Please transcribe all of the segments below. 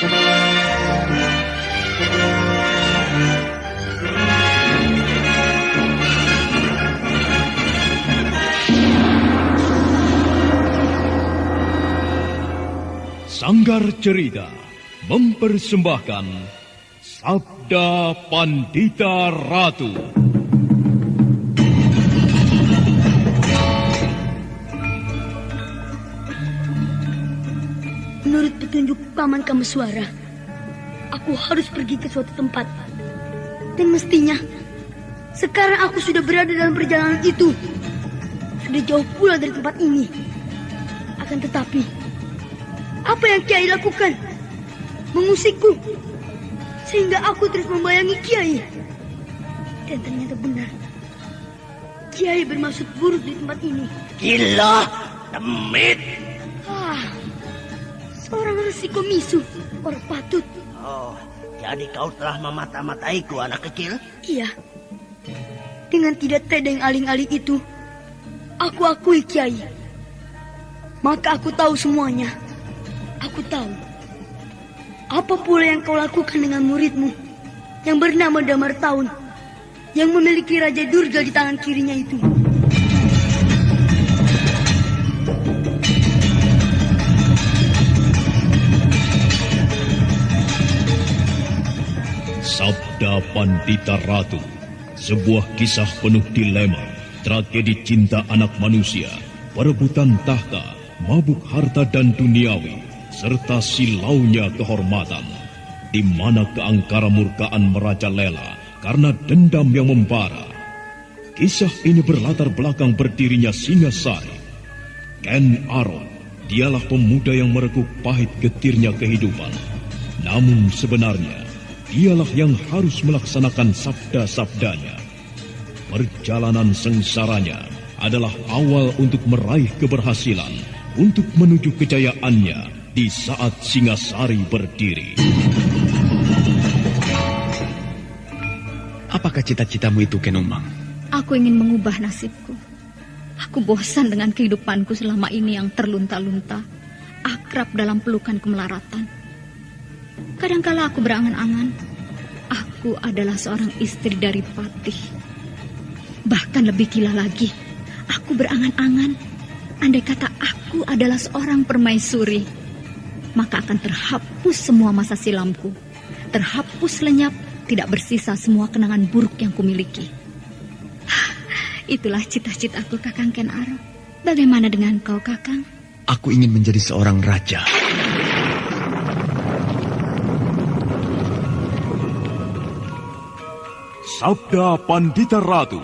Sanggar Cerita mempersembahkan Sabda Pandita Ratu. Menurut petunjuk Paman Kameswara, aku harus pergi ke suatu tempat. Dan mestinya, sekarang aku sudah berada dalam perjalanan itu. Sudah jauh pula dari tempat ini. Akan tetapi, apa yang Kiai lakukan? Mengusikku, sehingga aku terus membayangi Kiai. Dan ternyata benar, Kiai bermaksud buruk di tempat ini. Gila, demit. Seorang resiko misu, orang patut. Oh, jadi kau telah memata-mataiku, anak kecil? Iya. Dengan tidak tedeng aling-aling itu, aku akui Kiai. Maka aku tahu semuanya. Aku tahu. Apa pula yang kau lakukan dengan muridmu yang bernama Damar Taun, yang memiliki Raja Durga di tangan kirinya itu. Sabda Pandita Ratu, sebuah kisah penuh dilema, tragedi cinta anak manusia, perebutan tahta, mabuk harta dan duniawi, serta silaunya kehormatan, di mana keangkara murkaan merajalela karena dendam yang membara. Kisah ini berlatar belakang berdirinya Singasari. Ken Arok, dialah pemuda yang merekuk pahit getirnya kehidupan. Namun sebenarnya, dialah yang harus melaksanakan sabda-sabdanya. Perjalanan sengsaranya adalah awal untuk meraih keberhasilan, untuk menuju kejayaannya di saat Singasari berdiri. Apakah cita-citamu itu, Ken Umang? Aku ingin mengubah nasibku. Aku bosan dengan kehidupanku selama ini yang terlunta-lunta, akrab dalam pelukan kemelaratan. Kadangkala aku berangan-angan, aku adalah seorang istri dari Patih. Bahkan lebih gila lagi, aku berangan-angan, andai kata aku adalah seorang permaisuri, maka akan terhapus semua masa silamku. Terhapus lenyap, tidak bersisa semua kenangan buruk yang kumiliki. Itulah cita-citaku, Kakang Ken Arok. Bagaimana dengan kau, Kakang? Aku ingin menjadi seorang raja. Sabda Pandita Ratu.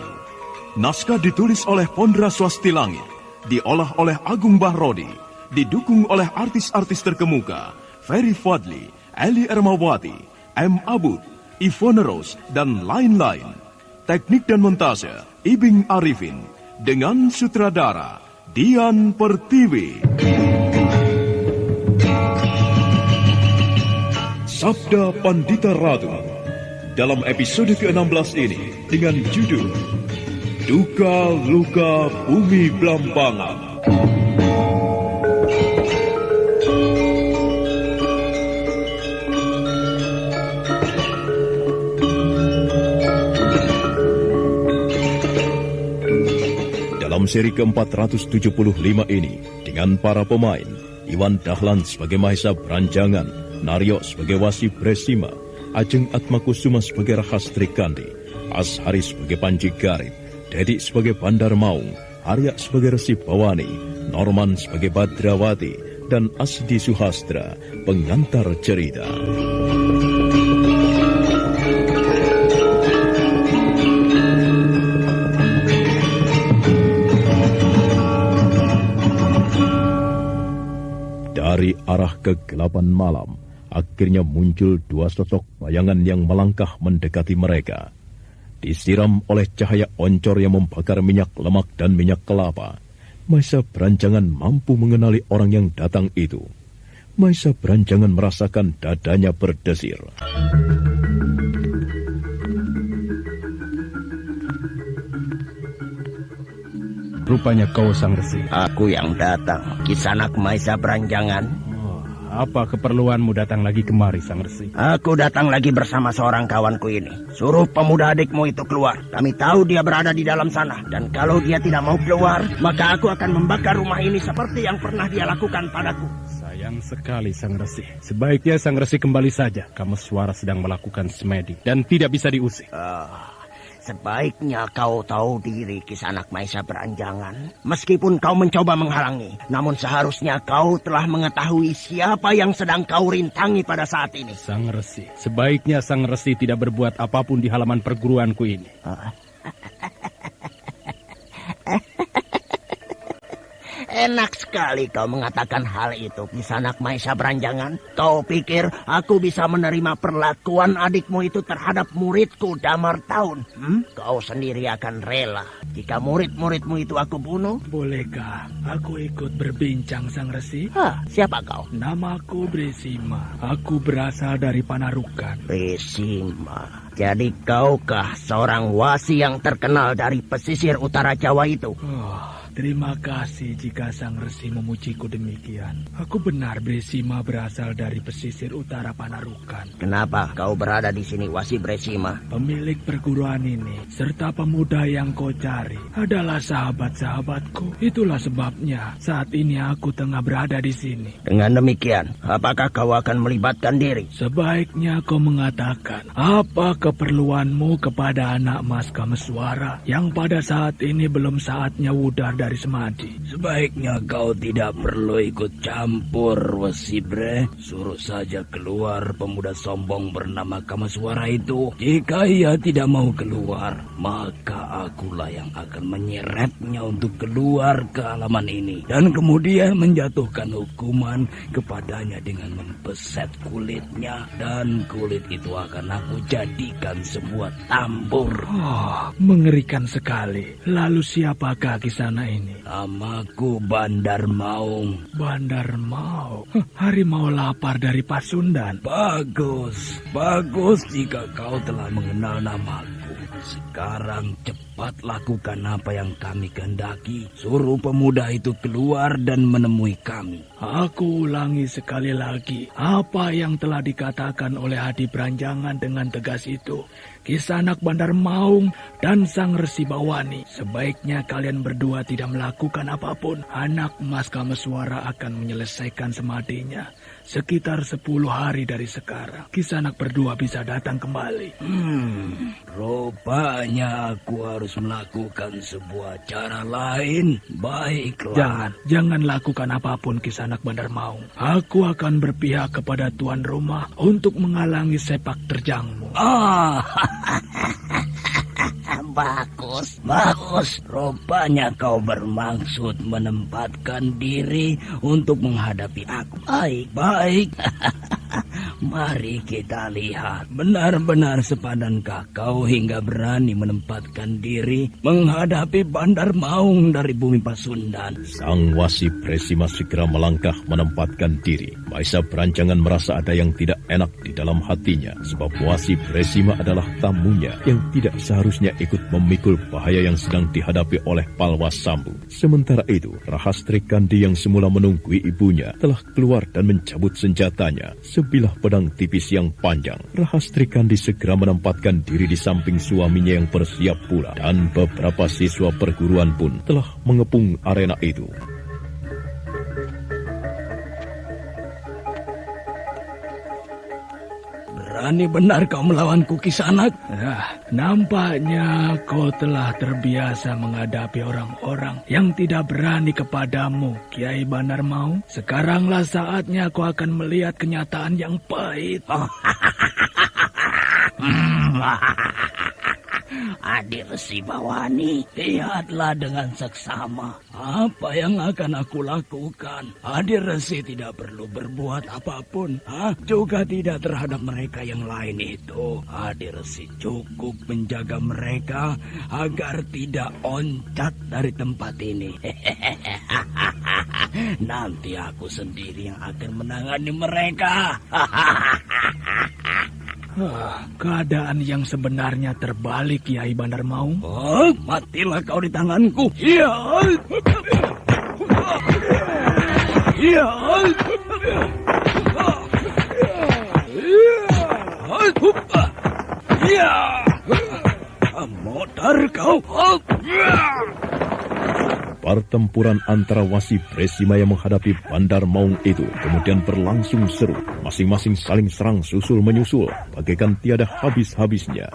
Naskah ditulis oleh Pondra Swasti Langit, diolah oleh Agung Bahrodi, didukung oleh artis-artis terkemuka Ferry Fadli, Eli Ermawati, M. Abud, Ivone Rose, dan lain-lain. Teknik dan montase Ibing Arifin, dengan sutradara Dian Pertiwi. Sabda Pandita Ratu dalam episode ke-16 ini dengan judul Duka Luka Bumi Blambangan. Dalam seri ke-475 ini, dengan para pemain, Iwan Dahlan sebagai Mahesa Branjangan, Naryo sebagai Wasi Bresima, Ajeng Atmakusuma sebagai Rahastri Kandi, Ashari sebagai Panji Garit, Dedi sebagai Bandar Maung, Arya sebagai Resi Bawani, Norman sebagai Badrawati, dan Asdi Suhastra, pengantar cerita. Dari arah kegelapan malam, akhirnya muncul dua sosok bayangan yang melangkah mendekati mereka. Disiram oleh cahaya oncor yang membakar minyak lemak dan minyak kelapa, Mahesa Branjangan mampu mengenali orang yang datang itu. Mahesa Branjangan merasakan dadanya berdesir. Rupanya kau sang resi. Aku yang datang, Kisanak Mahesa Branjangan. Apa keperluanmu datang lagi kemari, Sang Resi? Aku datang lagi bersama seorang kawanku ini. Suruh pemuda adikmu itu keluar. Kami tahu dia berada di dalam sana. Dan kalau dia tidak mau keluar, maka aku akan membakar rumah ini seperti yang pernah dia lakukan padaku. Sayang sekali, Sang Resi. Sebaiknya Sang Resi kembali saja. Kameswara sedang melakukan semedi dan tidak bisa diusir. Sebaiknya kau tahu diri, Kisanak Maesa Beranjangan. Meskipun kau mencoba menghalangi, namun seharusnya kau telah mengetahui siapa yang sedang kau rintangi pada saat ini. Sang Resi, sebaiknya Sang Resi tidak berbuat apapun di halaman perguruanku ini. Enak sekali kau mengatakan hal itu, Kisanak Maesa Beranjangan. Kau pikir aku bisa menerima perlakuan adikmu itu terhadap muridku Damar Taun? Kau sendiri akan rela jika murid-muridmu itu aku bunuh? Bolehkah aku ikut berbincang, Sang Resi? Siapa kau? Namaku Bresima. Aku berasal dari Panarukan. Bresima. Jadi kaukah seorang wasi yang terkenal dari pesisir utara Jawa itu? Terima kasih jika Sang Resi memujiku demikian. Aku benar Bresima berasal dari pesisir utara Panarukan. Kenapa kau berada di sini, Wasi Bresima? Pemilik perguruan ini serta pemuda yang kau cari adalah sahabat-sahabatku. Itulah sebabnya saat ini aku tengah berada di sini. Dengan demikian, apakah kau akan melibatkan diri? Sebaiknya kau mengatakan apa keperluanmu kepada anak Mas Kameswara yang pada saat ini belum saatnya wudar dari semadi. Sebaiknya kau tidak perlu ikut campur, Wasibre. Suruh saja keluar pemuda sombong bernama Kameswara itu. Jika ia tidak mau keluar, maka akulah yang akan menyeretnya untuk keluar ke halaman ini. Dan kemudian menjatuhkan hukuman kepadanya dengan membeset kulitnya. Dan kulit itu akan aku jadikan sebuah tambur. Mengerikan sekali. Lalu siapakah kisana ini? Namaku Bandar Maung. Bandar Maung? Harimau lapar dari Pasundan. Bagus jika kau telah mengenal namaku. Sekarang cepat lakukan apa yang kami kehendaki. Suruh pemuda itu keluar dan menemui kami. Aku ulangi sekali lagi apa yang telah dikatakan oleh Hadi Beranjangan dengan tegas itu. Kisanak Bandar Maung dan Sang Resi Bawani, sebaiknya kalian berdua tidak melakukan apapun. Anak Mas Kameswara akan menyelesaikan semadinya sekitar 10 hari dari sekarang. Kisanak berdua bisa datang kembali. Rupanya aku harus melakukan sebuah cara lain. Baiklah. Jangan lakukan apapun, Kisanak Bandar Maung. Aku akan berpihak kepada tuan rumah untuk menghalangi sepak terjangmu. Bagus. Rupanya kau bermaksud menempatkan diri untuk menghadapi aku. Baik. Mari kita lihat. Benar-benar sepadankah kau hingga berani menempatkan diri menghadapi Bandar Maung dari bumi Pasundan? Sang Wasi Bresima segera melangkah menempatkan diri. Maesa Beranjangan merasa ada yang tidak enak di dalam hatinya. Sebab Wasi Bresima adalah tamunya yang tidak seharusnya ikut memikul bahaya yang sedang dihadapi oleh Palwas Sambu. Sementara itu, Rahastri Kandi yang semula menunggui ibunya telah keluar dan mencabut senjatanya. Sebilah pedang tipis yang panjang. Rahastri Kandi segera menempatkan diri di samping suaminya yang bersiap pula. Dan beberapa siswa perguruan pun telah mengepung arena itu. Berani benar kau melawanku, Kisanak? Nampaknya kau telah terbiasa menghadapi orang-orang yang tidak berani kepadamu, Kiai Bandar Maung. Sekaranglah saatnya kau akan melihat kenyataan yang pahit. Adi Resi Bawani, lihatlah dengan seksama apa yang akan aku lakukan. Adi Resi tidak perlu berbuat apapun, juga tidak terhadap mereka yang lain itu. Adi Resi cukup menjaga mereka agar tidak oncat dari tempat ini. Nanti aku sendiri yang akan menangani mereka. Keadaan yang sebenarnya terbalik, Kiai Bandar Maung. Matilah kau di tanganku. Pertempuran antara Wasi Bresima yang menghadapi Bandar Maung itu kemudian berlangsung seru. Masing-masing saling serang susul-menyusul, bagaikan tiada habis-habisnya.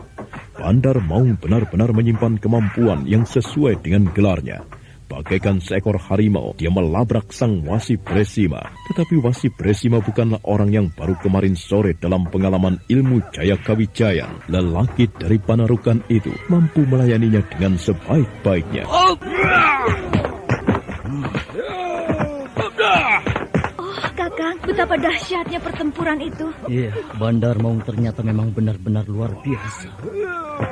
Bandar Maung benar-benar menyimpan kemampuan yang sesuai dengan gelarnya. Bagaikan seekor harimau, dia melabrak sang Wasi Bresima. Tetapi Wasi Bresima bukanlah orang yang baru kemarin sore dalam pengalaman ilmu Jaya Kawijayan. Lelaki dari Panarukan itu mampu melayaninya dengan sebaik-baiknya. Oh, Kakang, betapa dahsyatnya pertempuran itu. Iya, Bandar Maung ternyata memang benar-benar luar biasa.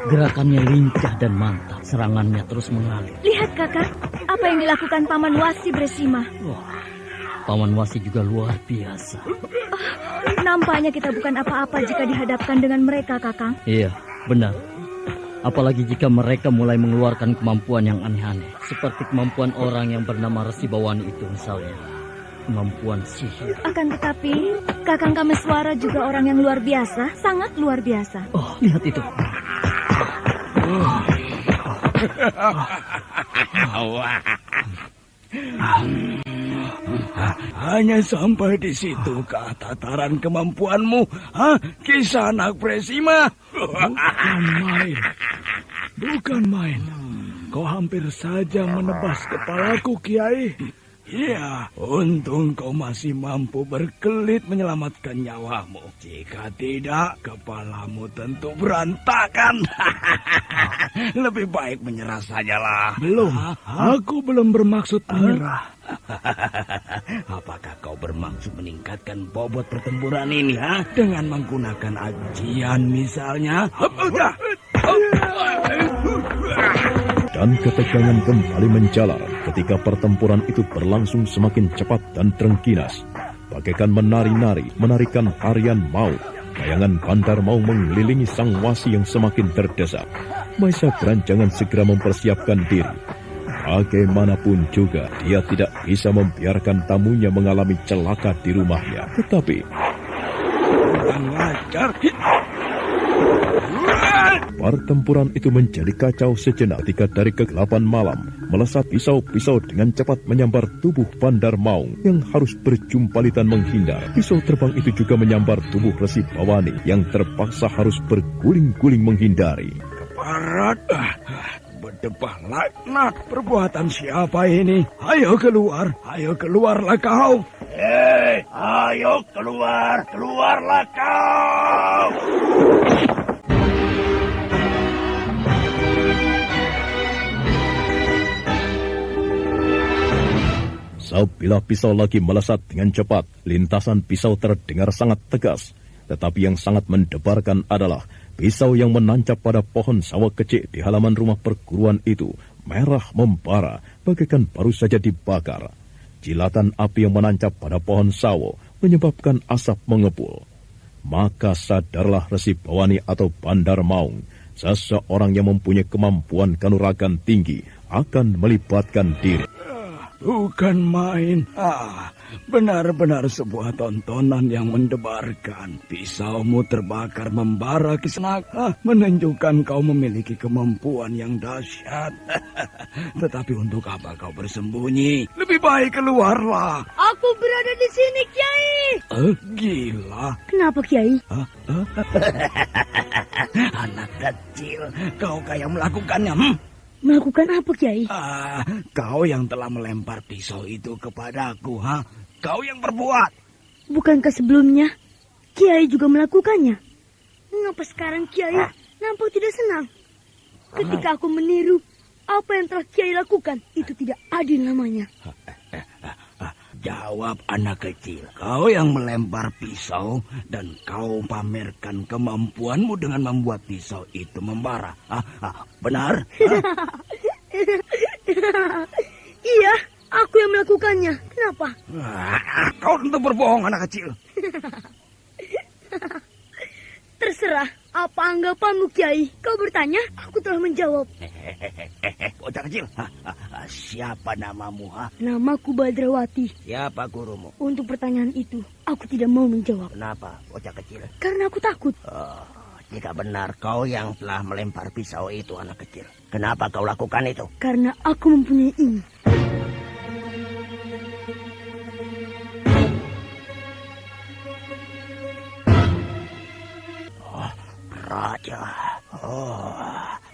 Gerakannya lincah dan mantap, serangannya terus mengalir. Lihat, Kakang, apa yang dilakukan Paman Wasi Bresima. Wah, Paman Wasi juga luar biasa. Nampaknya kita bukan apa-apa jika dihadapkan dengan mereka, Kakang. Iya, benar. Apalagi jika mereka mulai mengeluarkan kemampuan yang aneh-aneh. Seperti kemampuan orang yang bernama Resi Bawani itu misalnya. Kemampuan sihir. Akan tetapi, Kakang Kameswara juga orang yang luar biasa, sangat luar biasa. Oh, lihat itu. Hanya sampai di situ kah tataran kemampuanmu, Kisanak Bresima? Bukan main. Kau hampir saja menebas kepalaku, Kiai. Iya, untung kau masih mampu berkelit menyelamatkan nyawamu. Jika tidak, kepalamu tentu berantakan. Lebih baik menyerah sajalah. Belum, aku belum bermaksud menyerah. Apakah kau bermaksud meningkatkan bobot pertempuran ini, dengan menggunakan ajian misalnya? Dan ketegangan kembali menjalar ketika pertempuran itu berlangsung semakin cepat dan terengginas. Bagaikan menari-nari, menarikan tarian maut. Bayangan Bandar Maung mengelilingi sang Wasi yang semakin terdesak. Maisa Beranjangan segera mempersiapkan diri. Bagaimanapun juga, dia tidak bisa membiarkan tamunya mengalami celaka di rumahnya. Tetapi pertempuran itu menjadi kacau sejenak ketika dari kegelapan malam melesat pisau-pisau dengan cepat menyambar tubuh Bandar Maung yang harus berjumpalitan menghindar. Pisau terbang itu juga menyambar tubuh Resi Bawani yang terpaksa harus berguling-guling menghindari. Keparat, berdebah laknat, perbuatan siapa ini? Ayo keluarlah kau. Hei, ayo keluarlah kau. Sabila pisau lagi melesat dengan cepat, lintasan pisau terdengar sangat tegas. Tetapi yang sangat mendebarkan adalah pisau yang menancap pada pohon sawo kecil di halaman rumah perguruan itu merah membara, bagaikan baru saja dibakar. Jilatan api yang menancap pada pohon sawo menyebabkan asap mengepul. Maka sadarlah Resi Bawani atau Bandar Maung, seseorang yang mempunyai kemampuan kanuragan tinggi akan melibatkan diri. Bukan main. Benar-benar sebuah tontonan yang mendebarkan. Pisaumu terbakar membara, Kisanak. Menunjukkan kau memiliki kemampuan yang dahsyat. Tetapi untuk apa kau bersembunyi? Lebih baik keluarlah. Aku berada di sini, Kiai. Gila. Kenapa, Kiai? Anak kecil, kau kayak melakukannya. Melakukan apa, Kiai? Kau yang telah melempar pisau itu kepadaku, Kau yang berbuat. Bukankah sebelumnya Kiai juga melakukannya? Mengapa sekarang Kiai nampak tidak senang? Ketika aku meniru apa yang telah Kiai lakukan, itu tidak adil namanya. Jawab anak kecil. Kau yang melempar pisau dan kau pamerkan kemampuanmu dengan membuat pisau itu membara. Benar? Iya, aku yang melakukannya. Kenapa? Kau tentu berbohong, anak kecil. Terserah. Apa anggapanmu, Kiai? Kau bertanya, aku telah menjawab. Bocah kecil, siapa namamu? Namaku Badrawati. Siapa gurumu? Untuk pertanyaan itu, aku tidak mau menjawab. Kenapa, bocah kecil? Karena aku takut. Jika benar kau yang telah melempar pisau itu, anak kecil, kenapa kau lakukan itu? Karena aku mempunyai ini. raja.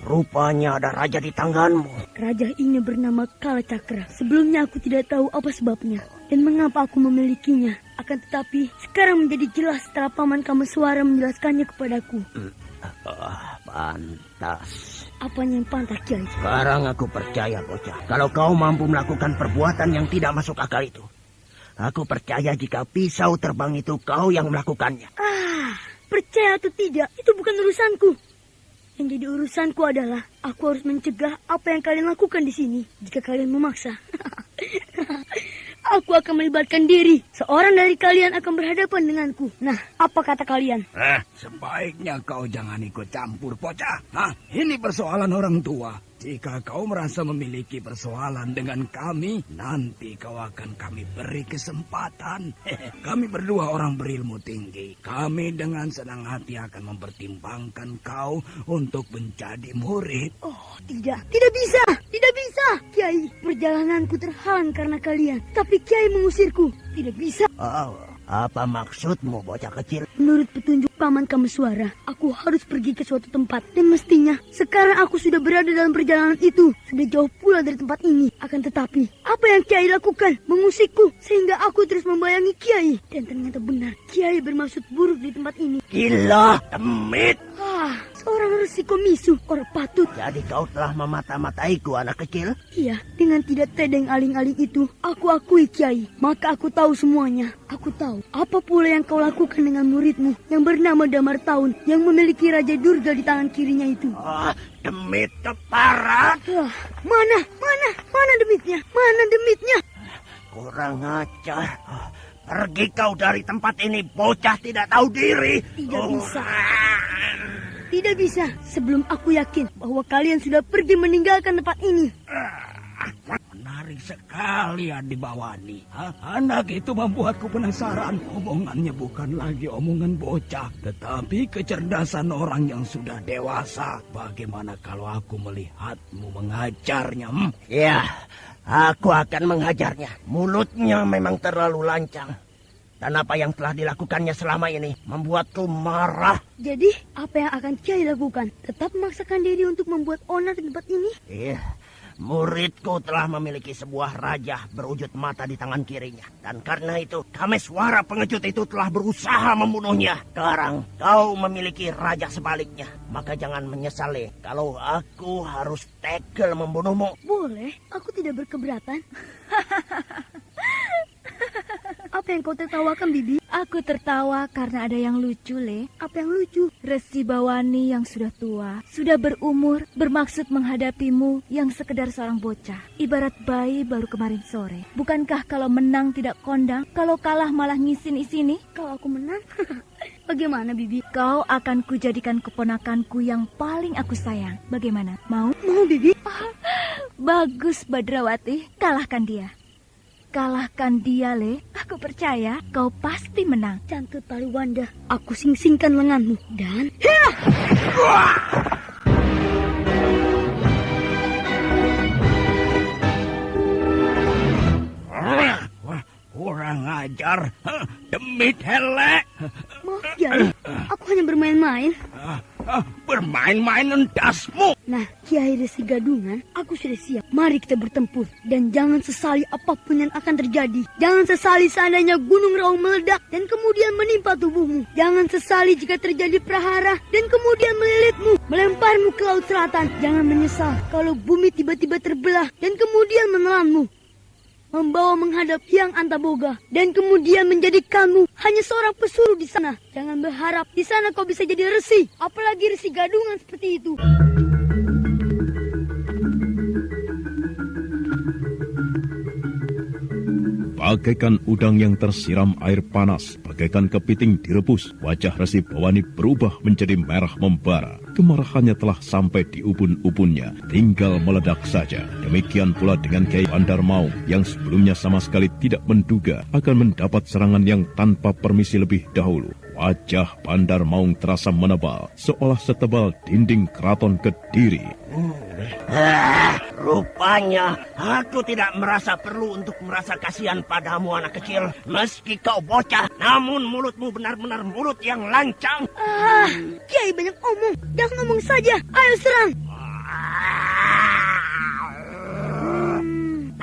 Rupanya ada raja di tanganmu. Raja ini bernama Kalacakra. Sebelumnya aku tidak tahu apa sebabnya dan mengapa aku memilikinya. Akan tetapi sekarang menjadi jelas setelah Paman Kameswara menjelaskannya kepadaku. Pantas. Apanya yang pantas, Kiai? Sekarang aku percaya, bocah. Kalau kau mampu melakukan perbuatan yang tidak masuk akal itu. Aku percaya jika pisau terbang itu kau yang melakukannya. Percaya atau tidak, itu bukan urusanku. Yang jadi urusanku adalah aku harus mencegah apa yang kalian lakukan di sini. Jika kalian memaksa, aku akan melibatkan diri. Seorang dari kalian akan berhadapan denganku. Nah, apa kata kalian? Sebaiknya kau jangan ikut campur, bocah. Ini persoalan orang tua. Jika kau merasa memiliki persoalan dengan kami, nanti kau akan kami beri kesempatan. Kami berdua orang berilmu tinggi. Kami dengan senang hati akan mempertimbangkan kau untuk menjadi murid. Oh, tidak bisa. Tidak bisa, Kiai. Perjalananku terhalang karena kalian. Tapi Kiai mengusirku. Tidak bisa. Apa maksudmu, bocah kecil? Menurut petunjuk Paman Kameswara, aku harus pergi ke suatu tempat. Dan mestinya, sekarang aku sudah berada dalam perjalanan itu. Sudah jauh pula dari tempat ini. Akan tetapi, apa yang Kiai lakukan? Mengusikku, sehingga aku terus membayangi Kiai. Dan ternyata benar, Kiai bermaksud buruk di tempat ini. Gila, demit. Seorang Resi Komisu, orang patut. Jadi kau telah memata-mataiku, anak kecil? Iya, dengan tidak tedeng aling-aling itu, aku akui, Kiai. Maka aku tahu semuanya. Aku tahu apa pula yang kau lakukan dengan muridmu yang bernama Damar Taun, yang memiliki Raja Durga di tangan kirinya itu. Demit keparat. Mana demitnya? Mana demitnya? Kurang ajar. Pergi kau dari tempat ini, bocah tidak tahu diri. Tidak bisa. Tidak bisa sebelum aku yakin bahwa kalian sudah pergi meninggalkan tempat ini. Menarik sekali Adibawani. Anak itu membuatku penasaran. Omongannya bukan lagi omongan bocah, tetapi kecerdasan orang yang sudah dewasa. Bagaimana kalau aku melihatmu mengajarnya? Ya, aku akan mengajarnya. Mulutnya memang terlalu lancang. Dan apa yang telah dilakukannya selama ini membuatku marah. Jadi, apa yang akan Kiai lakukan? Tetap memaksakan diri untuk membuat onar di tempat ini? Iya, muridku telah memiliki sebuah raja berwujud mata di tangan kirinya. Dan karena itu, Kameswara pengecut itu telah berusaha membunuhnya. Sekarang, kau memiliki raja sebaliknya. Maka jangan menyesali kalau aku harus tegel membunuhmu. Boleh, aku tidak berkeberatan. Apa yang kau tertawakan, Bibi? Aku tertawa karena ada yang lucu, Le. Apa yang lucu? Resi Bawani yang sudah tua, sudah berumur, bermaksud menghadapimu yang sekedar seorang bocah. Ibarat bayi baru kemarin sore. Bukankah kalau menang tidak kondang, kalau kalah malah ngisin-isini? Kalau aku menang, bagaimana, Bibi? Kau akan kujadikan keponakanku yang paling aku sayang. Bagaimana? Mau? Mau, Bibi. Bagus, Badrawati. Kalahkan dia. Kalahkan dia, Le. Aku percaya kau pasti menang. Cantut Pariwanda, aku sing-singkan lenganmu. Dan... Wah, kurang ajar. Demit hele. Maaf, Kiai. Aku hanya bermain-main. Bermain-main endasmu. Nah, Kiai Resi Gadungan, aku sudah siap. Mari kita bertempur. Dan jangan sesali apapun yang akan terjadi. Jangan sesali seandainya Gunung Raung meledak dan kemudian menimpa tubuhmu. Jangan sesali jika terjadi prahara dan kemudian melilitmu, melemparmu ke laut selatan. Jangan menyesal kalau bumi tiba-tiba terbelah dan kemudian menelanmu, membawa menghadap Hyang Antaboga, dan kemudian menjadikanmu hanya seorang pesuruh di sana. Jangan berharap di sana kau bisa jadi resi, apalagi Resi Gadungan seperti itu. Bagaikan udang yang tersiram air panas, bagaikan kepiting direbus, wajah Resi Bawani berubah menjadi merah membara. Kemarahannya telah sampai di ubun-ubunnya, tinggal meledak saja. Demikian pula dengan Kiai Bandar Maung yang sebelumnya sama sekali tidak menduga akan mendapat serangan yang tanpa permisi lebih dahulu. Wajah Bandar Maung terasa menebal, seolah setebal dinding keraton Kediri. Rupanya aku tidak merasa perlu untuk merasa kasihan padamu, anak kecil. Meski kau bocah, namun mulutmu benar-benar mulut yang lancang. Kiai banyak omong. Jangan ngomong saja. Ayo serang.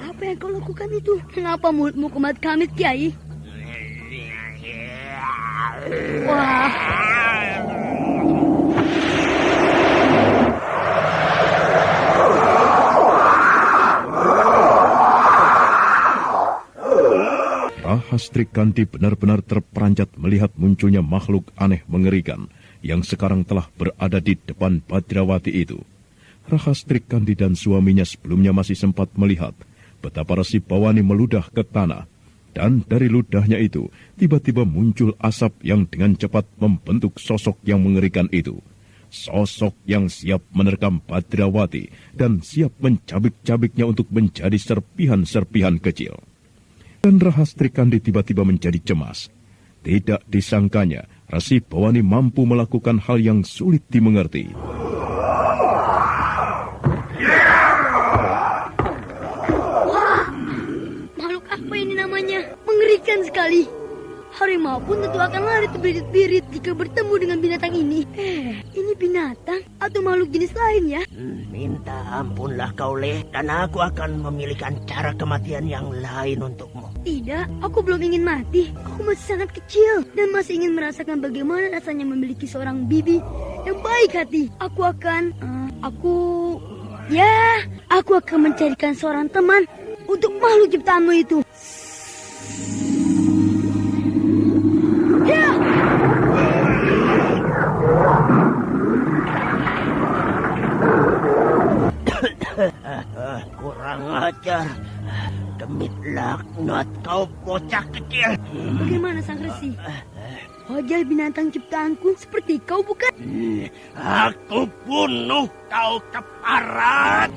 Apa yang kau lakukan itu? Kenapa mulutmu kumat kamit, Kiai? Wah. Rahastri Kandi benar-benar terperanjat melihat munculnya makhluk aneh mengerikan yang sekarang telah berada di depan Badrawati itu. Rahastri Kandi dan suaminya sebelumnya masih sempat melihat betapa Resi Bawani meludah ke tanah, dan dari ludahnya itu tiba-tiba muncul asap yang dengan cepat membentuk sosok yang mengerikan itu. Sosok yang siap menerkam Badrawati dan siap mencabik-cabiknya untuk menjadi serpihan-serpihan kecil. Dan Rahastri Kandi tiba-tiba menjadi cemas. Tidak disangkanya, Resi Bawani mampu melakukan hal yang sulit dimengerti. Wah, makhluk apa ini namanya? Mengerikan sekali. Harimau pun tentu akan lari terbirit-birit jika bertemu dengan binatang ini. Ini binatang atau makhluk jenis lain ya? Minta ampunlah kau, Leh, dan aku akan memilihkan cara kematian yang lain untukmu. Tidak, aku belum ingin mati. Aku masih sangat kecil dan masih ingin merasakan bagaimana rasanya memiliki seorang bibi yang baik hati. Aku akan mencarikan seorang teman untuk makhluk ciptaanmu itu. Ya! Kurang ajar. Demit laknat kau bocah kecil. Bagaimana Sang Resi? Wajah binatang ciptaanku seperti kau bukan? Aku bunuh kau keparat.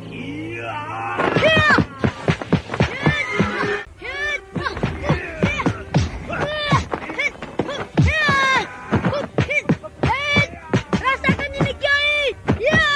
Rasakan ini, Kiai. Ya!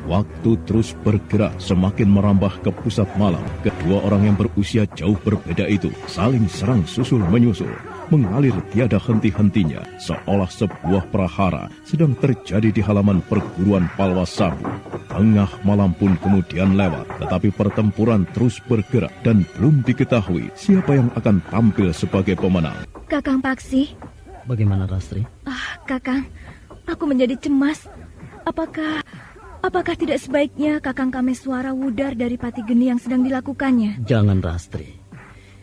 Waktu terus bergerak semakin merambah ke pusat malam. Kedua orang yang berusia jauh berbeda itu saling serang susul menyusul, mengalir tiada henti-hentinya, seolah sebuah prahara sedang terjadi di halaman perguruan Palwasabu. Tengah malam pun kemudian lewat, tetapi pertempuran terus bergerak dan belum diketahui siapa yang akan tampil sebagai pemenang. Kakang Paksi. Bagaimana, Rastri? Kakang, aku menjadi cemas. Apakah tidak sebaiknya Kakang Kameswara wudar dari Pati Geni yang sedang dilakukannya? Jangan, Rastri.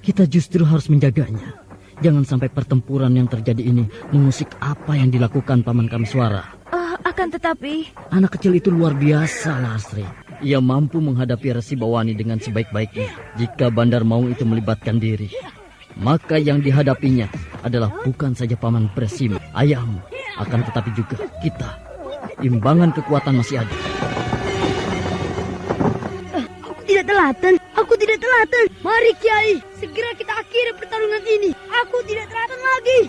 Kita justru harus menjaganya. Jangan sampai pertempuran yang terjadi ini mengusik apa yang dilakukan Paman Kameswara. Akan tetapi... Anak kecil itu luar biasa, Rastri. Ia mampu menghadapi Resi Bawani dengan sebaik-baiknya. Jika Bandar Maung itu melibatkan diri, maka yang dihadapinya adalah bukan saja Paman Presima, ayahmu, akan tetapi juga kita. Imbangan kekuatan masih ada. Aku tidak telatan. Mari, Kiai, segera kita akhiri pertarungan ini. Aku tidak telatan lagi.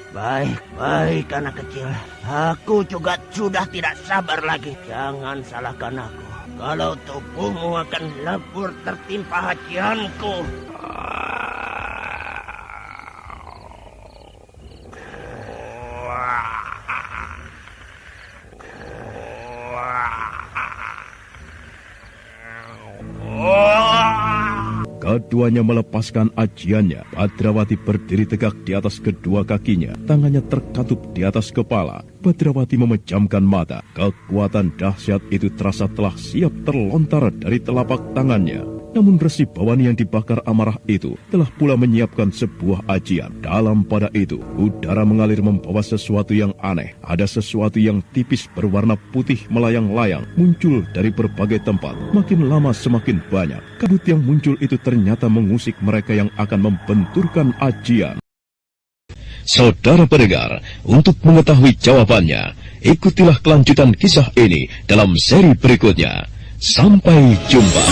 Baik, anak kecil. Aku juga sudah tidak sabar lagi. Jangan salahkan aku. Kalau tubuhmu akan lebur tertimpa hajianku. Keduanya melepaskan ajiannya. Badrawati berdiri tegak di atas kedua kakinya. Tangannya terkatup di atas kepala. Badrawati memejamkan mata. Kekuatan dahsyat itu terasa telah siap terlontar dari telapak tangannya. Namun Resi Bawani yang dibakar amarah itu telah pula menyiapkan sebuah ajian. Dalam pada itu, udara mengalir membawa sesuatu yang aneh. Ada sesuatu yang tipis berwarna putih melayang-layang muncul dari berbagai tempat. Makin lama semakin banyak. Kabut yang muncul itu ternyata mengusik mereka yang akan membenturkan ajian. Saudara pendengar, untuk mengetahui jawabannya, ikutilah kelanjutan kisah ini dalam seri berikutnya. Sampai jumpa.